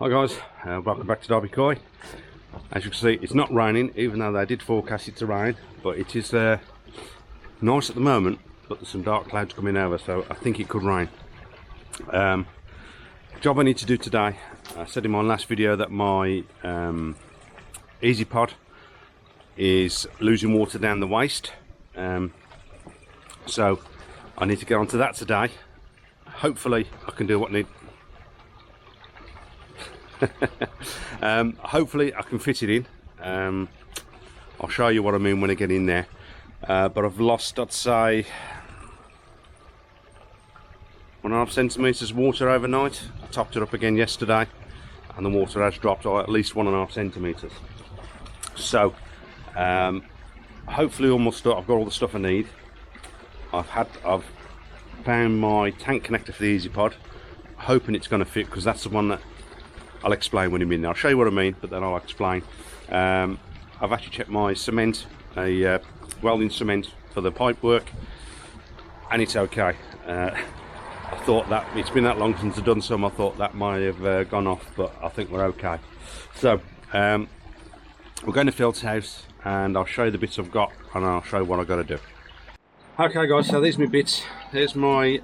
Hi guys, welcome back to Derby Coy. As you can see, it's not raining, even though they did forecast it to rain, but it is nice at the moment, but there's some dark clouds coming over, so I think it could rain. Job I need to do today, I said in my last video that my Easypod is losing water down the waist, so I need to get onto that today. Hopefully I can do what I need. Hopefully I can fit it in. I'll show you what I mean when I get in there, but I've lost, I'd say, 1.5 centimetres water overnight. I topped it up again yesterday and the water has dropped at least 1.5 centimetres. So hopefully almost I've got all the stuff I need. I've found my tank connector for the Easypod, hoping it's going to fit, because that's the one that I'll explain when I'm in there. I'll show you what I mean, but then I'll explain. I've actually checked my cement, welding cement for the pipe work, and it's okay. I thought that it's been that long since I've done some, I thought that might have gone off, but I think we're okay. So we're going to Phil's house and I'll show you the bits I've got and I'll show you what I've got to do. Okay guys, so there's my bits. Here's my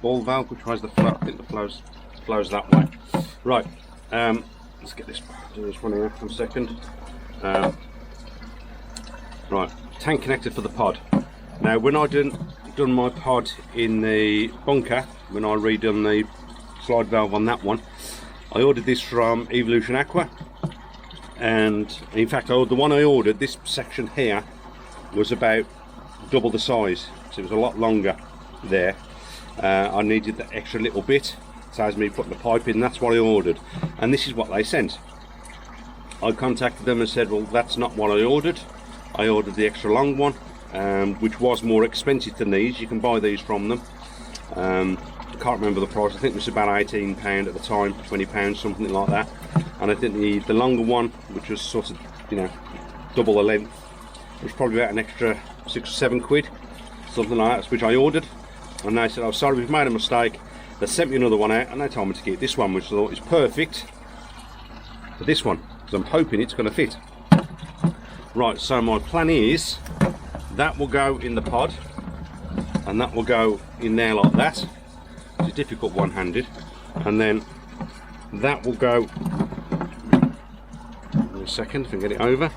ball valve, which has the flow. I think the flows that way. Right, let's get this, do this one here for a second. Right, tank connector for the pod. Now when I done my pod in the bunker, when I redone the slide valve on that one, I ordered this from Evolution Aqua, and in fact the one I ordered, this section here was about double the size, so it was a lot longer there. I needed that extra little bit, so as me putting the pipe in, that's what I ordered, and this is what they sent. I contacted them and said, well, that's not what I ordered. I ordered the extra long one, which was more expensive than these. You can buy these from them. I can't remember the price. I think it was about £18 at the time, £20, something like that. And I think the longer one, which was sort of, you know, double the length, was probably about an extra £6 or £7, something like that, which I ordered. And they said, oh, sorry, we've made a mistake. They sent me another one out and they told me to keep this one, which I thought is perfect for this one, because I'm hoping it's going to fit. Right, so my plan is that will go in the pod and that will go in there like that. It's a difficult one-handed, and then that will go in a second if I can get it over.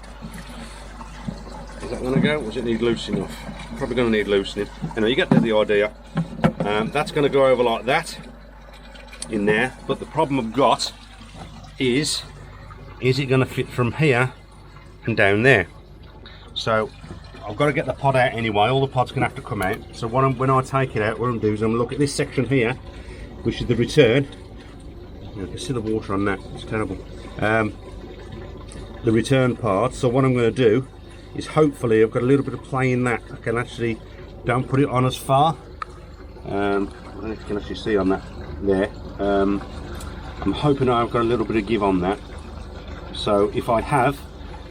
Is that going to go, or does it need loosening off? Probably going to need loosening. Anyway, you get the idea. That's going to go over like that in there, but the problem I've got is it going to fit from here and down there? So I've got to get the pod out anyway. All the pod's going to have to come out. So when I take it out, what I'm doing is I'm going to look at this section here, which is the return. You can see the water on that, it's terrible. The return part. So what I'm going to do is, hopefully I've got a little bit of play in that. I can actually, don't put it on as far. I don't know if you can actually see on that there. I'm hoping I've got a little bit of give on that. So if I have,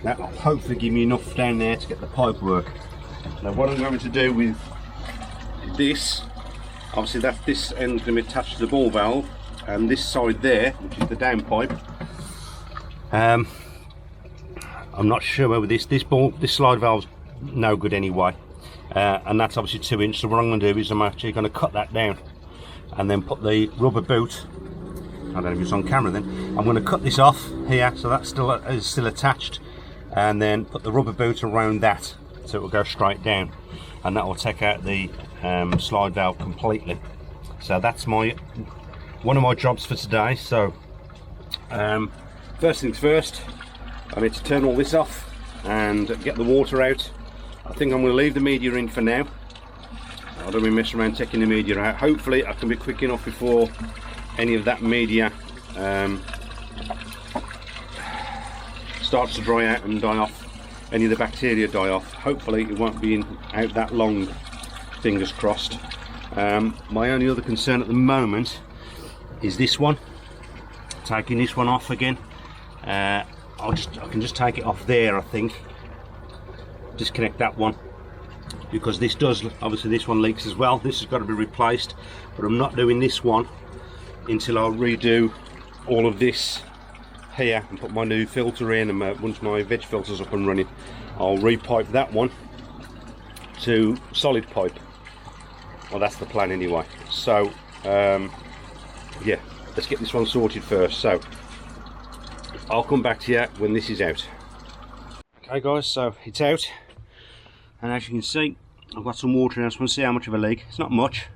that will hopefully give me enough down there to get the pipe work. Now what I'm going to do with this, obviously this end's going to be attached to the ball valve, and this side there, which is the down pipe, I'm not sure whether this slide valve's no good anyway, and that's obviously 2 inch. So what I'm going to do is I'm actually going to cut that down and then put the rubber boot, I don't know if it's on camera then, I'm going to cut this off here, so that's still attached, and then put the rubber boot around that so it will go straight down, and that will take out the slide valve completely. So that's one of my jobs for today. So first things first, I need to turn all this off and get the water out. I think I'm going to leave the media in for now. I don't be messing around taking the media out. Hopefully I can be quick enough before any of that media starts to dry out and die off, any of the bacteria die off. Hopefully it won't be out that long, fingers crossed. My only other concern at the moment is this one, taking this one off again. I can just take it off there, I think, disconnect that one, because this does, obviously this one leaks as well. This has got to be replaced, but I'm not doing this one until I redo all of this here and put my new filter in, and once my veg filter's up and running, I'll repipe that one to solid pipe. Well, that's the plan anyway. So yeah, let's get this one sorted first. So I'll come back to you when this is out. Okay guys, so it's out, and as you can see, I've got some water in. I just want to see how much of a leak. It's not much,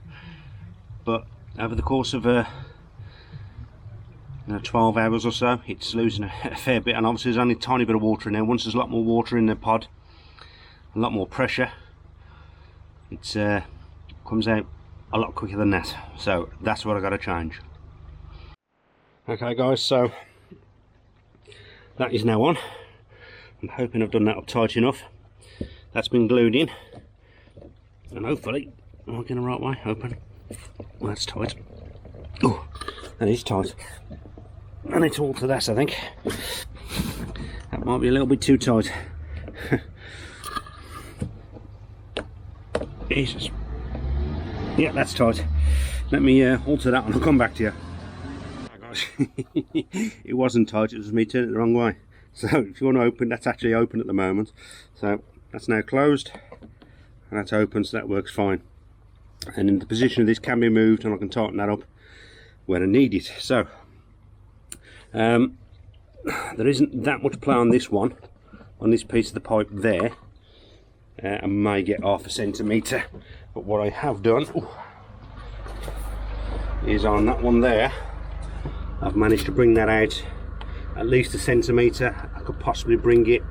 but over the course of 12 hours or so, it's losing a fair bit, and obviously there's only a tiny bit of water in there. Once there's a lot more water in the pod, a lot more pressure, it comes out a lot quicker than that. So that's what I got to change. Okay guys, so that is now on. I'm hoping I've done that up tight enough. That's been glued in, and hopefully I'm looking the right way. Open. Well, that's tight. Oh, that is tight. I need to alter this, I think. That might be a little bit too tight. Jesus. Yeah, that's tight. Let me alter that and I'll come back to you. Oh gosh. It wasn't tight, it was me turning it the wrong way. So if you want to open, that's actually open at the moment. So that's now closed, and that's open, so that works fine. And in the position of this can be moved, and I can tighten that up where I need it. So there isn't that much play on this one, on this piece of the pipe there. I may get half a centimetre, but what I have done is on that one there, I've managed to bring that out at least a centimetre. I could possibly bring it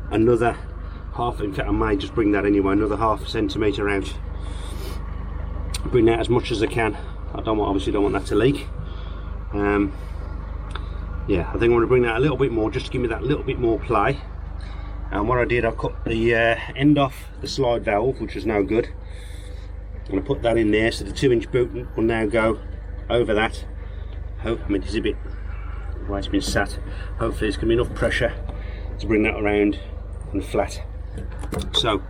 another half, in fact I may just bring that anyway, another half a centimetre out. Bring that as much as I can. I obviously don't want that to leak. Yeah, I think I'm going to bring that a little bit more, just to give me that little bit more play. And what I did, I cut the end off the slide valve, which is no good, and I put that in there, so the 2-inch boot will now go over that. I mean, it's a bit where it's been sat. Hopefully there's going to be enough pressure to bring that around and flat. So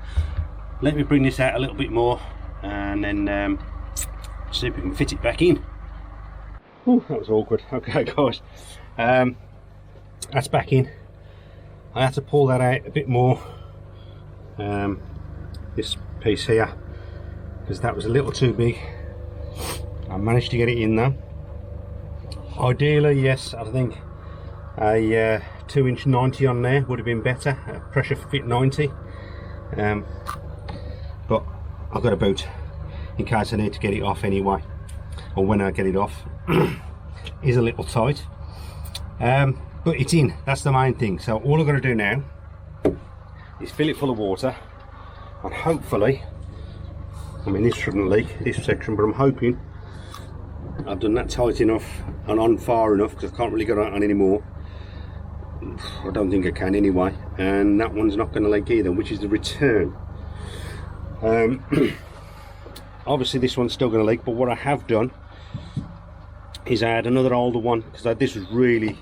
let me bring this out a little bit more, and then see if we can fit it back in. Ooh, that was awkward. Okay guys, that's back in. I had to pull that out a bit more, this piece here, because that was a little too big. I managed to get it in though. Ideally, yes, I think a 2-inch 90 on there would have been better, a pressure fit 90, but I've got a boot in case I need to get it off anyway, or when I get it off. Is a little tight, but it's in. That's the main thing. So all I've got to do now is fill it full of water, and hopefully, I mean this shouldn't leak, this section, but I'm hoping I've done that tight enough and on far enough, because I can't really get it on anymore. I don't think I can anyway, and that one's not going to leak either, which is the return. Obviously this one's still going to leak, but what I have done is I had another older one, because this was really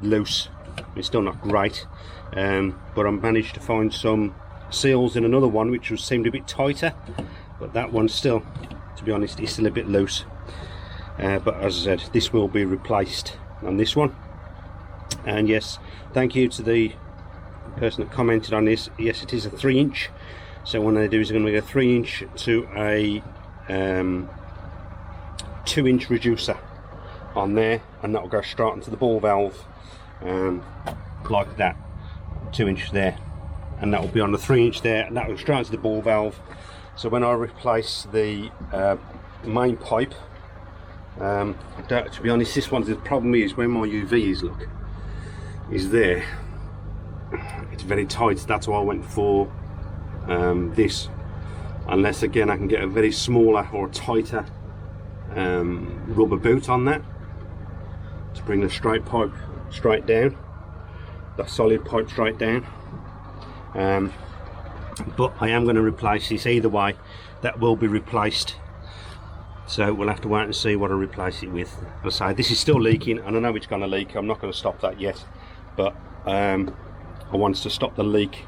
loose. It's still not great, but I managed to find some seals in another one which seemed a bit tighter, but that one still, to be honest, is still a bit loose. But as I said, this will be replaced on this one. And yes, thank you to the person that commented on this. Yes, it is a 3-inch, so what they do is they're going to make a 3-inch to a 2-inch reducer on there, and that will go straight into the ball valve, like that, 2-inch there, and that will be on the 3-inch there, and that will go straight into the ball valve. So when I replace the main pipe, to be honest, this one, the problem is where my UV is there, it's very tight. That's why I went for this, unless again I can get a very smaller or tighter rubber boot on that to bring the straight pipe straight down, the solid pipe straight down. But I am going to replace this either way. That will be replaced, so we'll have to wait and see what I replace it with. As I say, this is still leaking, and I know it's going to leak. I'm not going to stop that yet, but I want to stop the leak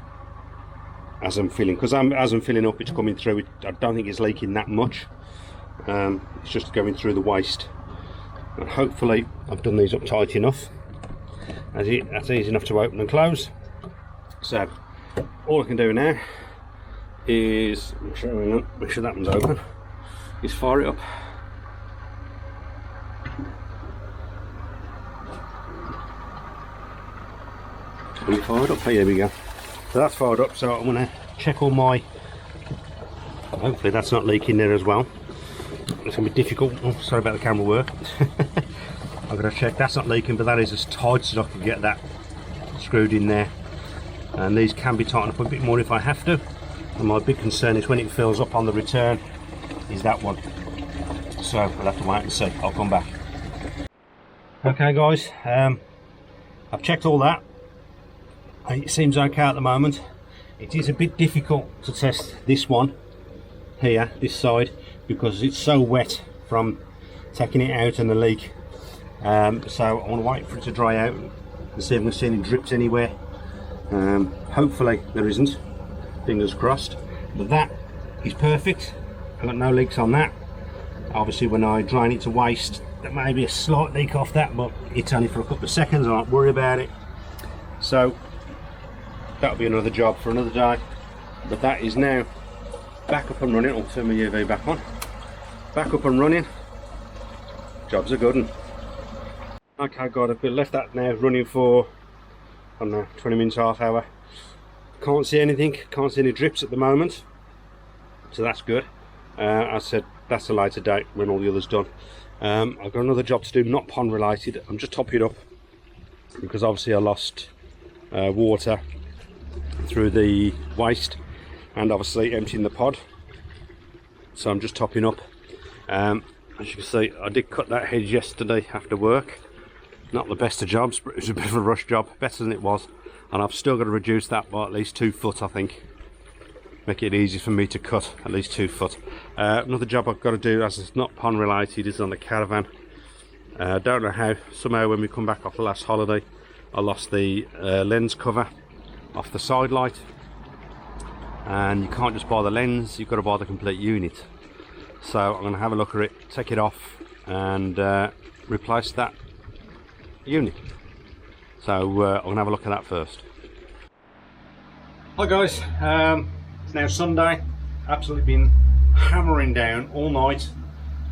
as I'm filling, because as I'm filling up, it's coming through. I don't think it's leaking that much. It's just going through the waste, and hopefully I've done these up tight enough. That's easy enough to open and close. So all I can do now is make sure that one's open, is fire it up. Fully fired up. Oh, here we go. So that's fired up, so I'm going to check all my, hopefully that's not leaking there as well. It's going to be difficult. Oh, sorry about the camera work. I'm going to check that's not leaking, but that is as tight as I can get that screwed in there. And these can be tightened up a bit more if I have to. And my big concern is when it fills up on the return is that one. So I'll have to wait and see. I'll come back. Okay guys, I've checked all that. It seems okay at the moment. It is a bit difficult to test this one here, this side, because it's so wet from taking it out and the leak. So I want to wait for it to dry out and see if we can see any drips anywhere. Hopefully there isn't, fingers crossed, but that is perfect. I've got no leaks on that. Obviously when I drain it to waste, there may be a slight leak off that, but it's only for a couple of seconds. I won't worry about it. So that'll be another job for another day, but that is now back up and running. I'll turn my UV back on. Back up and running. Job's a good one. Okay, God, I've left that now running for, I don't know, 20 minutes, half hour. Can't see anything, can't see any drips at the moment, so that's good. I said that's a later date when all the others done. I've got another job to do, not pond related. I'm just topping it up because obviously I lost water through the waste and obviously emptying the pod, so I'm just topping up. As you can see, I did cut that hedge yesterday after work. Not the best of jobs, but it was a bit of a rush job, better than it was, and I've still got to reduce that by at least 2 foot, I think. Make it easy for me to cut at least 2 foot. Another job I've got to do, as it's not pond related, is on the Caravan. Don't know how, somehow when we come back off the last holiday, I lost the lens cover off the side light, and you can't just buy the lens, you've got to buy the complete unit. So I'm going to have a look at it, take it off and replace that unit. So I'm going to have a look at that first. Hi guys, it's now Sunday. Absolutely been hammering down all night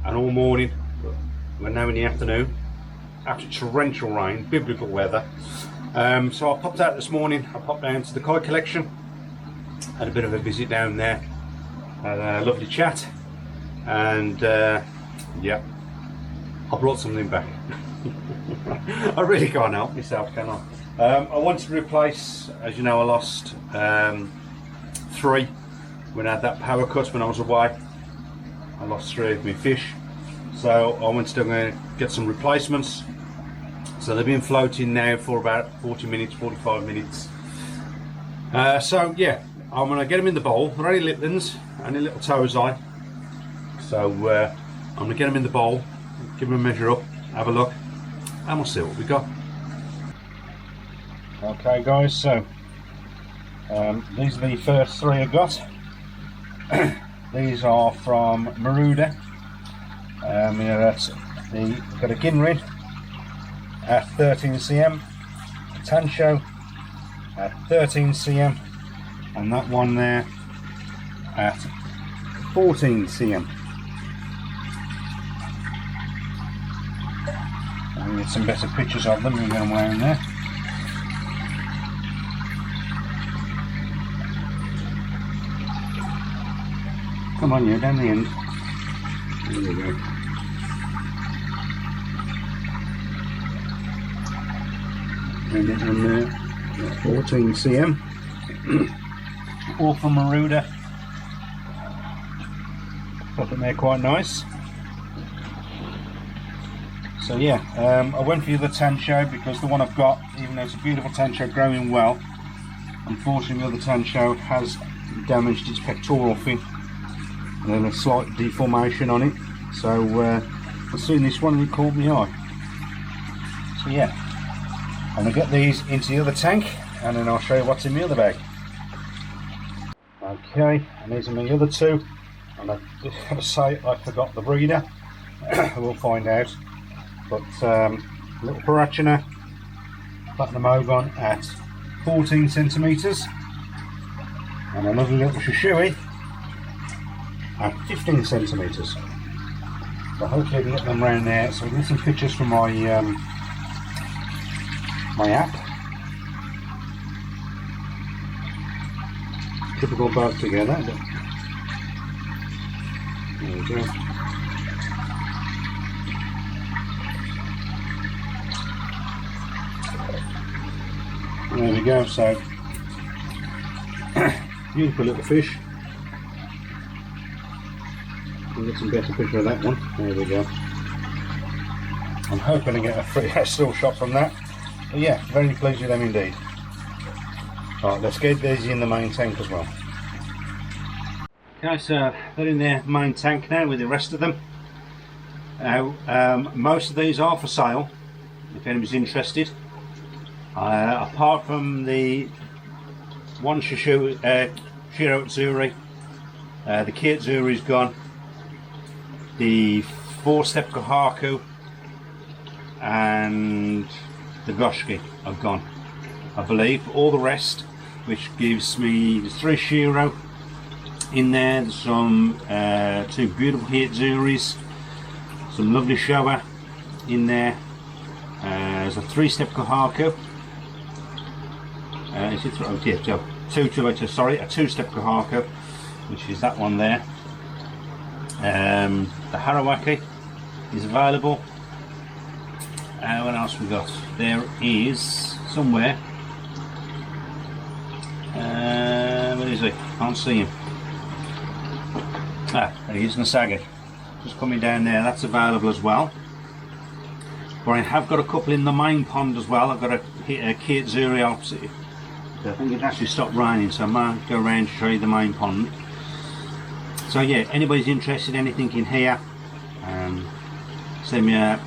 and all morning. We're now in the afternoon. After torrential rain, biblical weather. So I popped out this morning. I popped down to the koi collection, had a bit of a visit down there, had a lovely chat, and yeah, I brought something back. I really can't help myself, can I? I wanted to replace, as you know, I lost 3 when I had that power cut when I was away. I lost 3 of my fish, so I wanted to get some replacements. So they've been floating now for about 40 minutes, 45 minutes. So yeah, I'm going to get them in the bowl. They're only liplins, only little toes on. So I'm going to get them in the bowl, give them a measure up, have a look, and we'll see what we got. Okay guys, so these are the first 3 I've got. These are from Maruda. We've got a Ginrid at 13 cm, a Tancho at 13 cm, and that one there at 14 cm. I'll get some better pictures of them and get them around there. Come on, you down the end. There we go. And it on there, 14 cm. All from Maruda. Put them there quite nice. So yeah, I went for the other Tancho because the one I've got, even though it's a beautiful Tancho growing well, unfortunately the other Tancho has damaged its pectoral fin and then a slight deformation on it. So I've seen this one and it caught my eye. So yeah, I'm going to get these into the other tank and then I'll show you what's in the other bag. Okay, and these are my other 2. And I have to say I forgot the breeder. We'll find out. but little Parachina platinum ogon at 14 centimetres, and another little Shishui at 15 centimetres. So hopefully I can get them around there. So I can get some pictures from my my app. Typical both together. There we go. There we go. So beautiful little fish. We'll get some better picture of that one. There we go. I'm hoping to get a free still shot from that. But yeah, very pleased with them indeed. Alright, let's get these in the main tank as well. Okay, so they're in their main tank now with the rest of them. Now, most of these are for sale, if anybody's interested. Apart from the one Shiro Utsuri, the Kitsuri is gone. The 4-step Kohaku and the Goshki are gone, I believe. All the rest, which gives me the 3 Shiro in there. There's some 2 beautiful Hitsuris, some lovely Showa in there. There's a 3-step Kohaku. Is it oh, yeah, sorry, a 2-step Kohaku, which is that one there. The Harawaki is available. What else we got? There is somewhere. Where is he? Can't see him. Ah, there he is, Nasagi. Just coming down there. That's available as well. But I have got a couple in the main pond as well. I've got a Kitsuri opposite. I think it actually stopped raining, so I might go around to show you the main pond. So yeah, anybody's interested in anything in here, send me an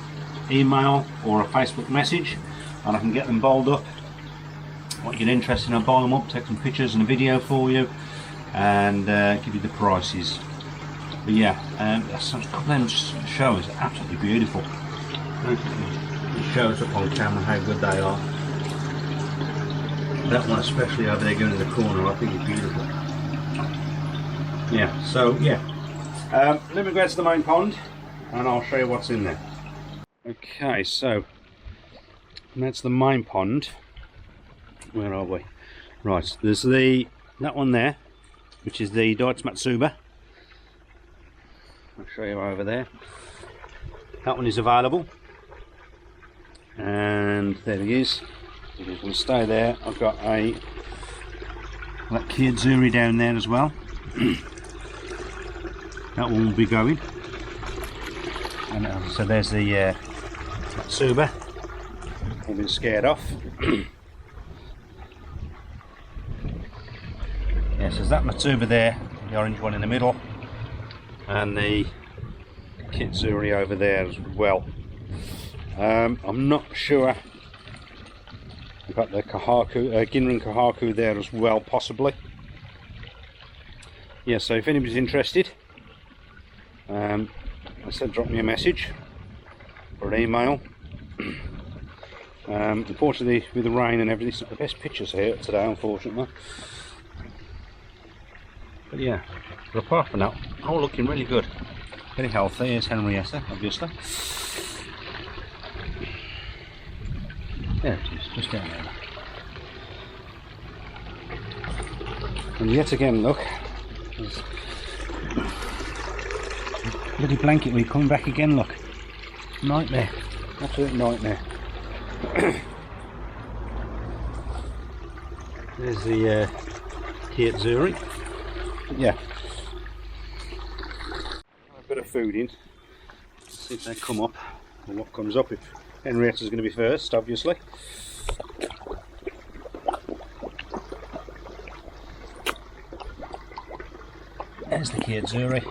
email or a Facebook message and I can get them bowled up. What you're interested in, I'll bowl them up, take some pictures and a video for you, and give you the prices. But yeah, a couple of them shows are absolutely beautiful. It shows up on camera how good they are. That one especially over there going in the corner, I think is beautiful. Yeah, so yeah, let me go to the main pond and I'll show you what's in there. Okay, so that's the main pond. Where are we? Right, there's that one there, which is the Deutz Matsuba. I'll show you over there. That one is available, and there he is. If you can stay there, I've got a that Kitsuri down there as well. That one will be going, and so there's the Matsuba. I've been scared off. Yes, there's that Matsuba there, the orange one in the middle, and the Kitsuri over there as well. I'm not sure. I've got the Kohaku, Ginrin Kohaku there as well, possibly. Yeah, so if anybody's interested, I said drop me a message or an email. Unfortunately, with the rain and everything, it's not the best pictures here today, unfortunately. But yeah, but apart from that, all looking really good. Very healthy. Here's Henrietta, obviously. There it is, just down there. And yet again, look, bloody blanket weed coming back again, look. Nightmare, absolute nightmare. There's the Kitsuri. Yeah. A bit of food in. See if they come up, or what comes up. If Henrietta's going to be first, obviously. There's the Kitsuri.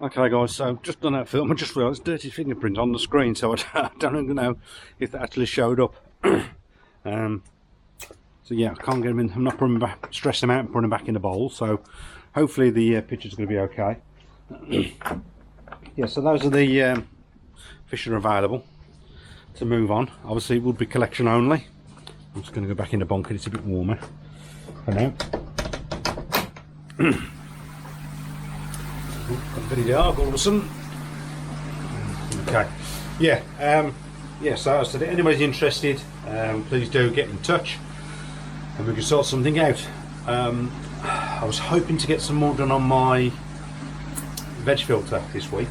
Okay guys, so just done that film. I just realised dirty fingerprint on the screen, so I don't even know if that actually showed up. So yeah, I can't get them in. I'm not putting them back, stress them out and putting them back in the bowl, so hopefully the picture's going to be okay. Yeah, so those are the fish that are available to move on. Obviously it would be collection only. I'm just going to go back in the bunker, it's a bit warmer for now. Got very dark all of a sudden. Okay, yeah, yeah. So as I said, if anybody's interested, please do get in touch, and we can sort something out. I was hoping to get some more done on my veg filter this week,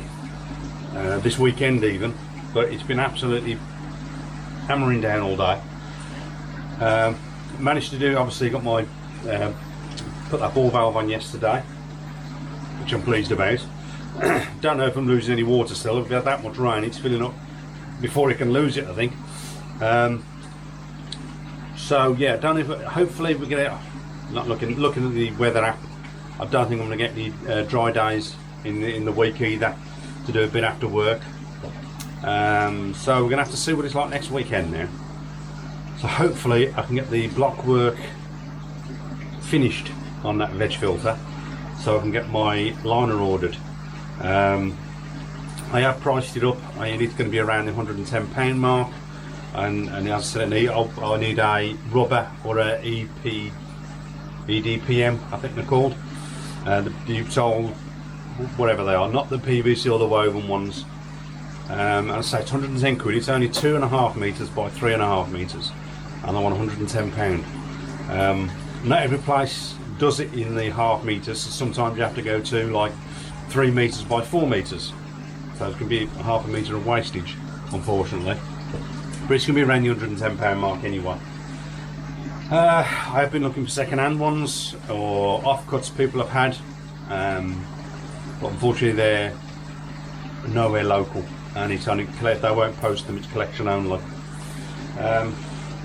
this weekend even, but it's been absolutely hammering down all day. Managed to do, obviously got my put that ball valve on yesterday, which I'm pleased about. Don't know if I'm losing any water still. We've had that much rain, it's filling up before it can lose it, I think. So yeah, don't know if, hopefully we get it. Not looking at the weather app, I don't think I'm going to get any dry days in the week either to do a bit after work. So we're going to have to see what it's like next weekend now. So hopefully I can get the block work finished on that veg filter, so I can get my liner ordered. I have priced it up. It's going to be around the £110 mark, and as I said, I need a rubber or a EDPM, I think they're called, the butyl, whatever they are, not the PVC or the woven ones. And I say it's 110 quid. It's only 2.5 metres by 3.5 metres, and I want £110. Not every place does it in the half metres, so sometimes you have to go to like 3 metres by 4 metres, so it can be half a metre of wastage, unfortunately, but it's going to be around the £110 mark anyway. I have been looking for second-hand ones or offcuts people have had, but unfortunately they're nowhere local, and it's only they won't post them, it's collection only.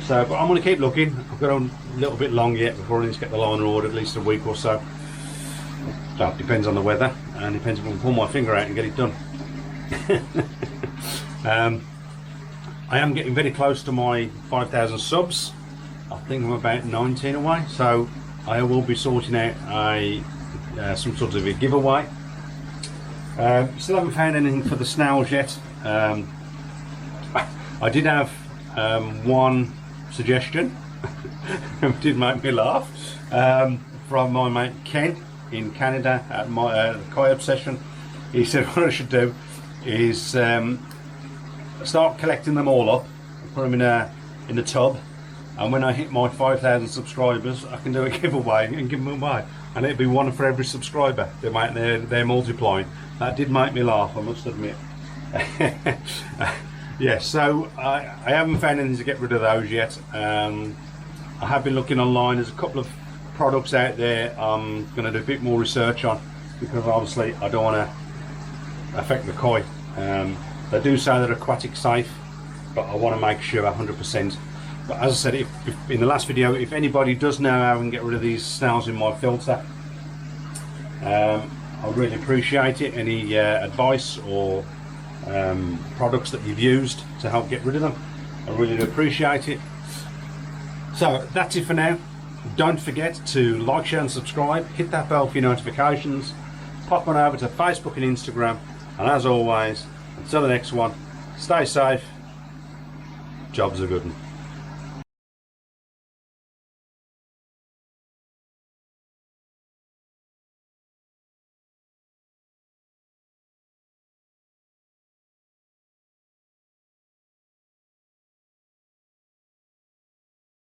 So, but I'm going to keep looking. I've got a little bit long yet before I need to get the liner ordered, at least a week or so. So it depends on the weather, and depends if I can pull my finger out and get it done. I am getting very close to my 5,000 subs. I think I'm about 19 away, so I will be sorting out some sort of a giveaway. Still haven't found anything for the snails yet. I did have one suggestion. It did make me laugh, from my mate Ken in Canada at my Koi Obsession. He said what I should do is start collecting them all up, put them in a tub, and when I hit my 5,000 subscribers I can do a giveaway and give them away, and it'd be one for every subscriber. They're multiplying. That did make me laugh, I must admit. Yeah, so I haven't found anything to get rid of those yet. I have been looking online. There's a couple of products out there I'm going to do a bit more research on, because obviously I don't want to affect the koi. They do say they're aquatic safe, but I want to make sure 100%. But as I said, if in the last video, if anybody does know how I can get rid of these snails in my filter, I'd really appreciate it. Any advice or products that you've used to help get rid of them, I really do appreciate it. So that's it for now. Don't forget to like, share and subscribe. Hit that bell for your notifications. Pop on over to Facebook and Instagram, and as always, until the next one, stay safe. Job's a good one.